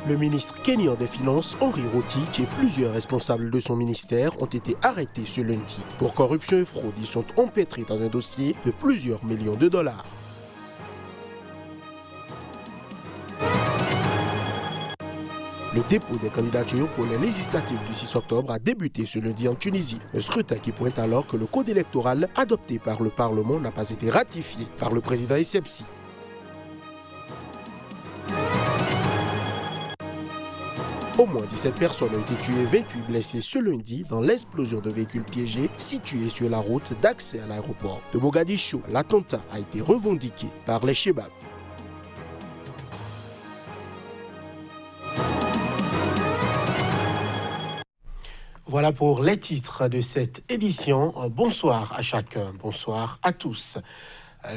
Le ministre kenyan des Finances, Henry Rotich, et plusieurs responsables de son ministère ont été arrêtés ce lundi. Pour corruption et fraude, ils sont empêtrés dans un dossier de plusieurs millions de dollars. Le dépôt des candidatures pour les législatives du 6 octobre a débuté ce lundi en Tunisie. Un scrutin qui pointe alors que le code électoral adopté par le Parlement n'a pas été ratifié par le président Essebsi. Au moins 17 personnes ont été tuées et 28 blessées ce lundi dans l'explosion de véhicules piégés situés sur la route d'accès à l'aéroport de Mogadiscio. L'attentat a été revendiqué par les Chebabs. Voilà pour les titres de cette édition. Bonsoir à chacun, bonsoir à tous.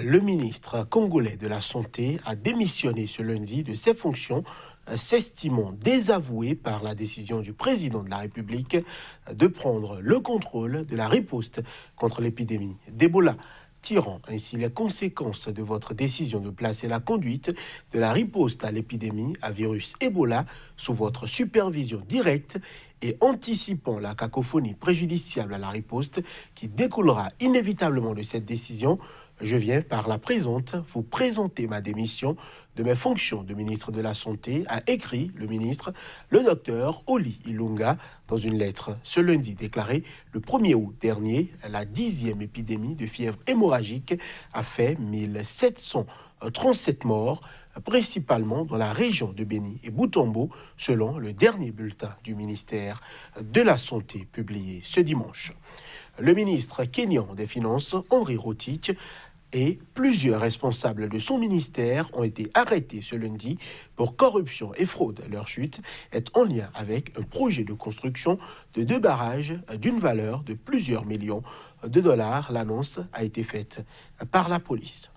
Le ministre congolais de la Santé a démissionné ce lundi de ses fonctions, s'estimant désavoué par la décision du président de la République de prendre le contrôle de la riposte contre l'épidémie d'Ebola, tirant ainsi les conséquences de votre décision de placer la conduite de la riposte à l'épidémie à virus Ebola sous votre supervision directe et anticipant la cacophonie préjudiciable à la riposte qui découlera inévitablement de cette décision. Je viens par la présente vous présenter ma démission de mes fonctions de ministre de la Santé, a écrit le ministre, le docteur Oli Ilunga, dans une lettre ce lundi déclarée le 1er août dernier. La 10e épidémie de fièvre hémorragique a fait 1737 morts, principalement dans la région de Béni et Boutombo, selon le dernier bulletin du ministère de la Santé publié ce dimanche. Le ministre kenyan des Finances, Henry Rotich, et plusieurs responsables de son ministère ont été arrêtés ce lundi pour corruption et fraude. Leur chute est en lien avec un projet de construction de 2 barrages d'une valeur de plusieurs millions de dollars. L'annonce a été faite par la police.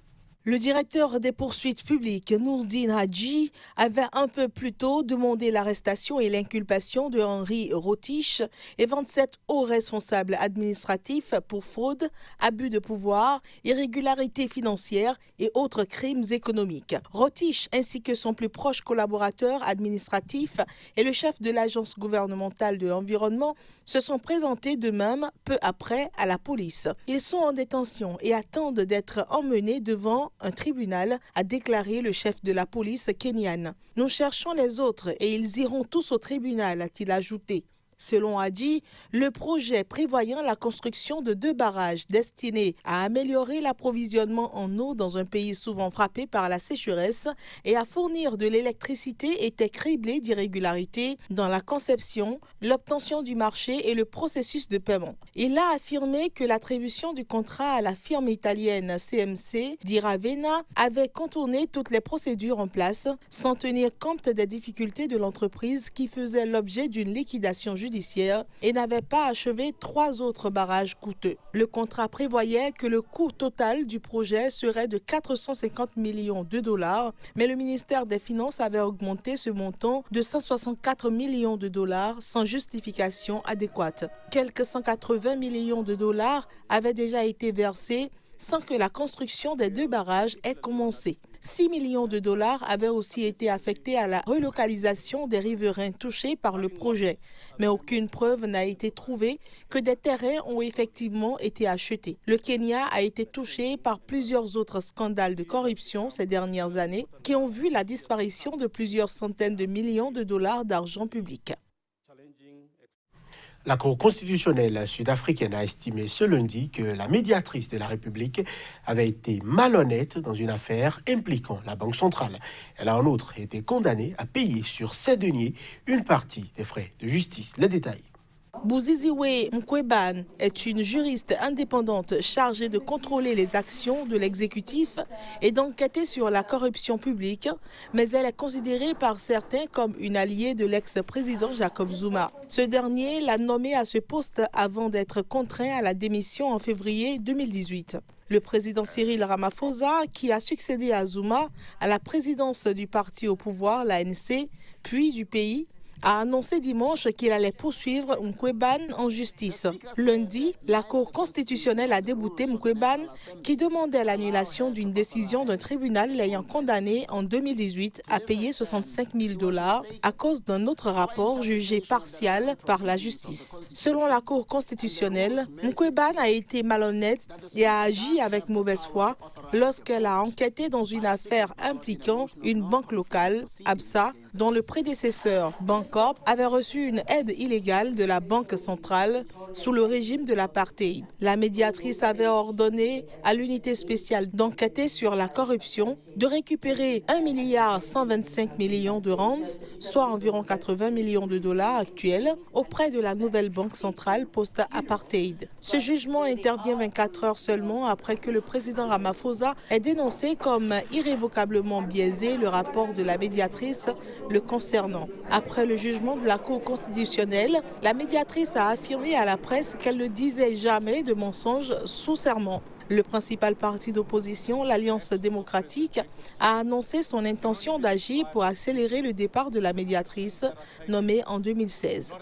Le directeur des poursuites publiques, Nourdine Hadji, avait un peu plus tôt demandé l'arrestation et l'inculpation de Henry Rotich et 27 hauts responsables administratifs pour fraude, abus de pouvoir, irrégularité financière et autres crimes économiques. Rotich ainsi que son plus proche collaborateur administratif et le chef de l'agence gouvernementale de l'environnement se sont présentés d'eux-mêmes peu après à la police. Ils sont en détention et attendent d'être emmenés devant un tribunal, a déclaré le chef de la police kenyane. Nous cherchons les autres et ils iront tous au tribunal, a-t-il ajouté. Selon Hadji, le projet prévoyant la construction de 2 barrages destinés à améliorer l'approvisionnement en eau dans un pays souvent frappé par la sécheresse et à fournir de l'électricité était criblé d'irrégularités dans la conception, l'obtention du marché et le processus de paiement. Il a affirmé que l'attribution du contrat à la firme italienne CMC di Ravenna avait contourné toutes les procédures en place sans tenir compte des difficultés de l'entreprise qui faisait l'objet d'une liquidation judiciaire et n'avait pas achevé 3 autres barrages coûteux. Le contrat prévoyait que le coût total du projet serait de 450 millions de dollars, mais le ministère des Finances avait augmenté ce montant de 164 millions de dollars sans justification adéquate. Quelques 180 millions de dollars avaient déjà été versés sans que la construction des 2 barrages ait commencé. 6 millions de dollars avaient aussi été affectés à la relocalisation des riverains touchés par le projet. Mais aucune preuve n'a été trouvée que des terrains ont effectivement été achetés. Le Kenya a été touché par plusieurs autres scandales de corruption ces dernières années qui ont vu la disparition de plusieurs centaines de millions de dollars d'argent public. La Cour constitutionnelle sud-africaine a estimé ce lundi que la médiatrice de la République avait été malhonnête dans une affaire impliquant la Banque centrale. Elle a en outre été condamnée à payer sur ses deniers une partie des frais de justice. Les détails. Buziziwe Mkweban est une juriste indépendante chargée de contrôler les actions de l'exécutif et d'enquêter sur la corruption publique, mais elle est considérée par certains comme une alliée de l'ex-président Jacob Zuma. Ce dernier l'a nommée à ce poste avant d'être contraint à la démission en février 2018. Le président Cyril Ramaphosa, qui a succédé à Zuma à la présidence du parti au pouvoir, l'ANC, puis du pays, a annoncé dimanche qu'il allait poursuivre Mkweban en justice. Lundi, la Cour constitutionnelle a débouté Mkweban qui demandait l'annulation d'une décision d'un tribunal l'ayant condamné en 2018 à payer $65 000 à cause d'un autre rapport jugé partial par la justice. Selon la Cour constitutionnelle, Mkweban a été malhonnête et a agi avec mauvaise foi lorsqu'elle a enquêté dans une affaire impliquant une banque locale, Absa, dont le prédécesseur, Bancorp, avait reçu une aide illégale de la Banque centrale sous le régime de l'apartheid. La médiatrice avait ordonné à l'unité spéciale d'enquêter sur la corruption de récupérer 1,125 milliard de rands, soit environ 80 millions de dollars actuels, auprès de la nouvelle banque centrale post-apartheid. Ce jugement intervient 24 heures seulement après que le président Ramaphosa ait dénoncé comme irrévocablement biaisé le rapport de la médiatrice le concernant. Après le jugement de la Cour constitutionnelle, la médiatrice a affirmé à la presse qu'elle ne disait jamais de mensonges sous serment. Le principal parti d'opposition, l'Alliance démocratique, a annoncé son intention d'agir pour accélérer le départ de la médiatrice, nommée en 2016.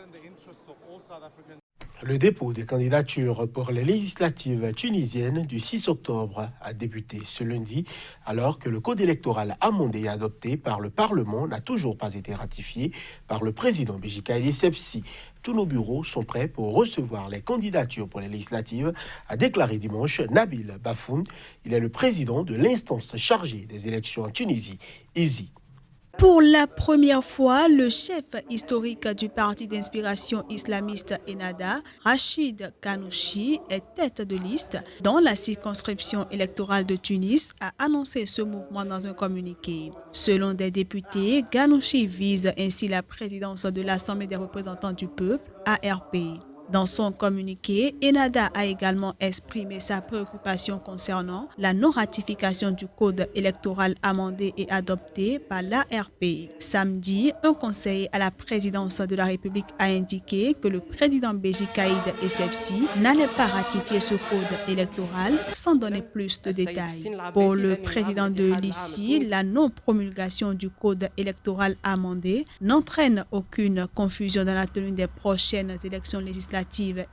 Le dépôt des candidatures pour les législatives tunisiennes du 6 octobre a débuté ce lundi, alors que le code électoral amendé et adopté par le Parlement n'a toujours pas été ratifié par le président Béji Caïd Essebsi. Tous nos bureaux sont prêts pour recevoir les candidatures pour les législatives, a déclaré dimanche Nabil Bafoun. Il est le président de l'instance chargée des élections en Tunisie, ISI. Pour la première fois, le chef historique du parti d'inspiration islamiste Ennahda, Rachid Ghannouchi, est tête de liste dans la circonscription électorale de Tunis, a annoncé ce mouvement dans un communiqué. Selon des députés, Ghannouchi vise ainsi la présidence de l'Assemblée des représentants du peuple, ARP. Dans son communiqué, Ennahda a également exprimé sa préoccupation concernant la non-ratification du code électoral amendé et adopté par l'ARP. Samedi, un conseil à la présidence de la République a indiqué que le président Béji Caïd Essebsi n'allait pas ratifier ce code électoral sans donner plus de détails. Pour le président de l'ICI, la non-promulgation du code électoral amendé n'entraîne aucune confusion dans la tenue des prochaines élections législatives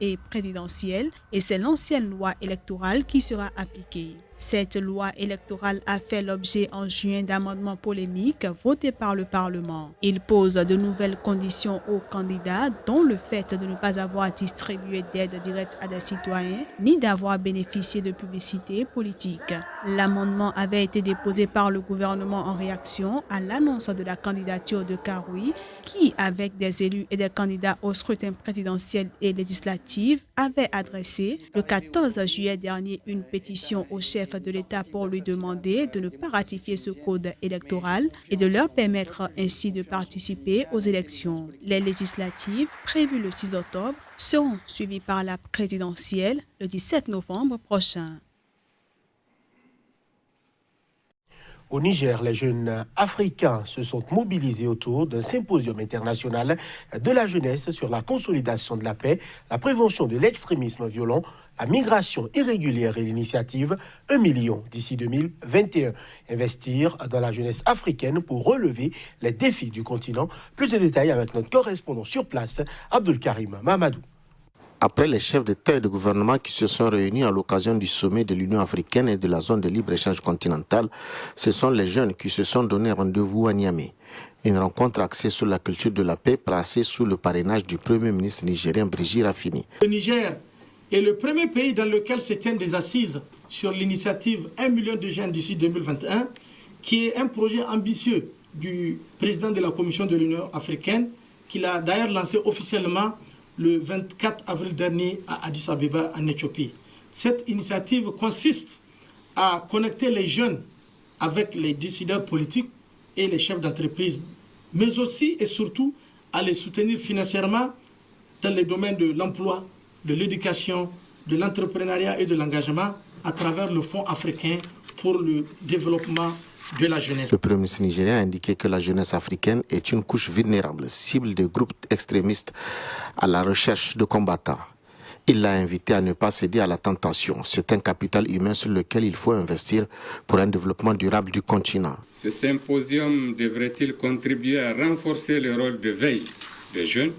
et présidentielle, et c'est l'ancienne loi électorale qui sera appliquée. Cette loi électorale a fait l'objet en juin d'amendements polémiques votés par le Parlement. Il pose de nouvelles conditions aux candidats, dont le fait de ne pas avoir distribué d'aide directe à des citoyens, ni d'avoir bénéficié de publicité politique. L'amendement avait été déposé par le gouvernement en réaction à l'annonce de la candidature de Karoui, qui, avec des élus et des candidats au scrutin présidentiel et législatif, avait adressé le 14 juillet dernier une pétition au chef de l'État pour lui demander de ne pas ratifier ce code électoral et de leur permettre ainsi de participer aux élections. Les législatives, prévues le 6 octobre, seront suivies par la présidentielle le 17 novembre prochain. Au Niger, les jeunes africains se sont mobilisés autour d'un symposium international de la jeunesse sur la consolidation de la paix, la prévention de l'extrémisme violent, la migration irrégulière et l'initiative 1 million d'ici 2021. Investir dans la jeunesse africaine pour relever les défis du continent. Plus de détails avec notre correspondant sur place, Abdul Karim Mamadou. Après les chefs d'État et de gouvernement qui se sont réunis à l'occasion du sommet de l'Union africaine et de la zone de libre-échange continentale, ce sont les jeunes qui se sont donné rendez-vous à Niamey. Une rencontre axée sur la culture de la paix placée sous le parrainage du Premier ministre nigérien Brigitte Raffini. Le Niger est le premier pays dans lequel se tiennent des assises sur l'initiative 1 million de jeunes d'ici 2021, qui est un projet ambitieux du président de la Commission de l'Union africaine, qu'il a d'ailleurs lancé officiellement le 24 avril dernier à Addis Abeba, en Éthiopie. Cette initiative consiste à connecter les jeunes avec les décideurs politiques et les chefs d'entreprise, mais aussi et surtout à les soutenir financièrement dans les domaines de l'emploi, de l'éducation, de l'entrepreneuriat et de l'engagement à travers le Fonds africain pour le développement de la jeunesse. Le Premier ministre nigérien a indiqué que la jeunesse africaine est une couche vulnérable, cible de groupes extrémistes à la recherche de combattants. Il l'a invité à ne pas céder à la tentation. C'est un capital humain sur lequel il faut investir pour un développement durable du continent. Ce symposium devrait-il contribuer à renforcer le rôle de veille des jeunes,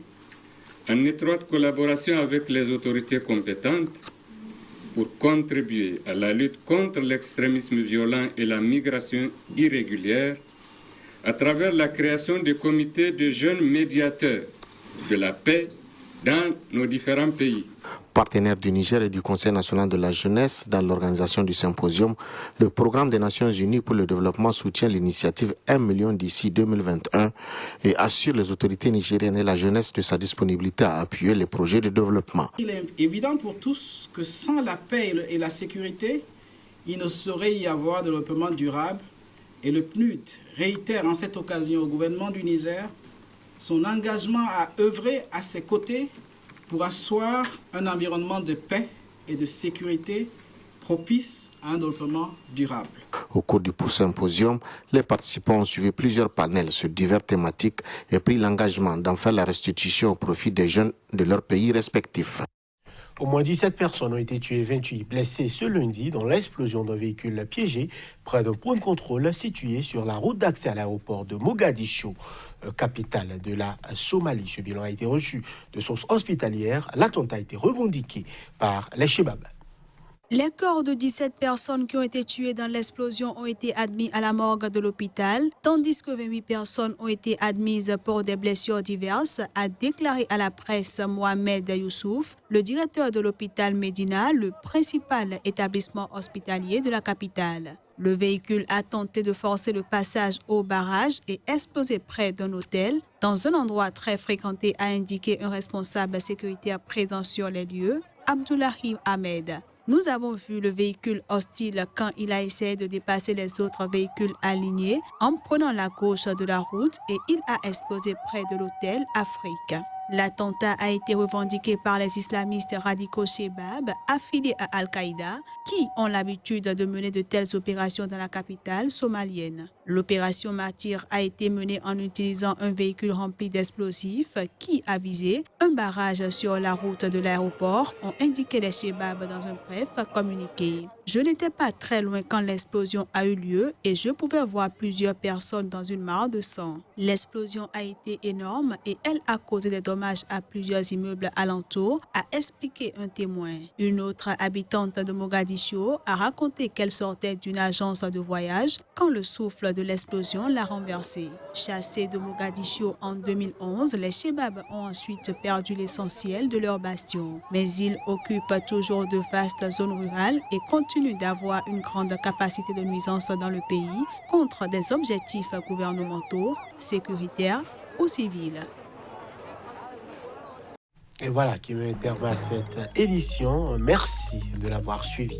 en étroite collaboration avec les autorités compétentes, pour contribuer à la lutte contre l'extrémisme violent et la migration irrégulière, à travers la création de comités de jeunes médiateurs de la paix dans nos différents pays. Partenaire du Niger et du Conseil national de la jeunesse dans l'organisation du symposium, le programme des Nations unies pour le développement soutient l'initiative 1 million d'ici 2021 et assure les autorités nigériennes et la jeunesse de sa disponibilité à appuyer les projets de développement. Il est évident pour tous que sans la paix et la sécurité, il ne saurait y avoir de développement durable, et le PNUD réitère en cette occasion au gouvernement du Niger son engagement à œuvrer à ses côtés pour asseoir un environnement de paix et de sécurité propice à un développement durable. Au cours du symposium, les participants ont suivi plusieurs panels sur diverses thématiques et pris l'engagement d'en faire la restitution au profit des jeunes de leurs pays respectifs. Au moins 17 personnes ont été tuées et 28 blessées ce lundi dans l'explosion d'un véhicule piégé près d'un point de contrôle situé sur la route d'accès à l'aéroport de Mogadiscio, capitale de la Somalie. Ce bilan a été reçu de sources hospitalières. L'attentat a été revendiqué par les Chebabs. Les corps de 17 personnes qui ont été tuées dans l'explosion ont été admis à la morgue de l'hôpital, tandis que 28 personnes ont été admises pour des blessures diverses, a déclaré à la presse Mohamed Youssouf, le directeur de l'hôpital Médina, le principal établissement hospitalier de la capitale. Le véhicule a tenté de forcer le passage au barrage et explosé près d'un hôtel, dans un endroit très fréquenté, a indiqué un responsable sécuritaire présent sur les lieux, Abdoulahi Ahmed. Nous avons vu le véhicule hostile quand il a essayé de dépasser les autres véhicules alignés en prenant la gauche de la route et il a explosé près de l'hôtel Afrique. L'attentat a été revendiqué par les islamistes radicaux Chebab affiliés à Al-Qaïda qui ont l'habitude de mener de telles opérations dans la capitale somalienne. L'opération Martyr a été menée en utilisant un véhicule rempli d'explosifs qui a visé un barrage sur la route de l'aéroport, ont indiqué les Chebab dans un bref communiqué. Je n'étais pas très loin quand l'explosion a eu lieu et je pouvais voir plusieurs personnes dans une mare de sang. L'explosion a été énorme et elle a causé des dommages à plusieurs immeubles alentours, a expliqué un témoin. Une autre habitante de Mogadiscio a raconté qu'elle sortait d'une agence de voyage quand le souffle de l'explosion l'a renversée. Chassés de Mogadiscio en 2011, les Chebab ont ensuite perdu l'essentiel de leur bastion. Mais ils occupent toujours de vastes zones rurales et continuent d'avoir une grande capacité de nuisance dans le pays contre des objectifs gouvernementaux, sécuritaires ou civils. Et voilà qui met terme à cette édition. Merci de l'avoir suivi.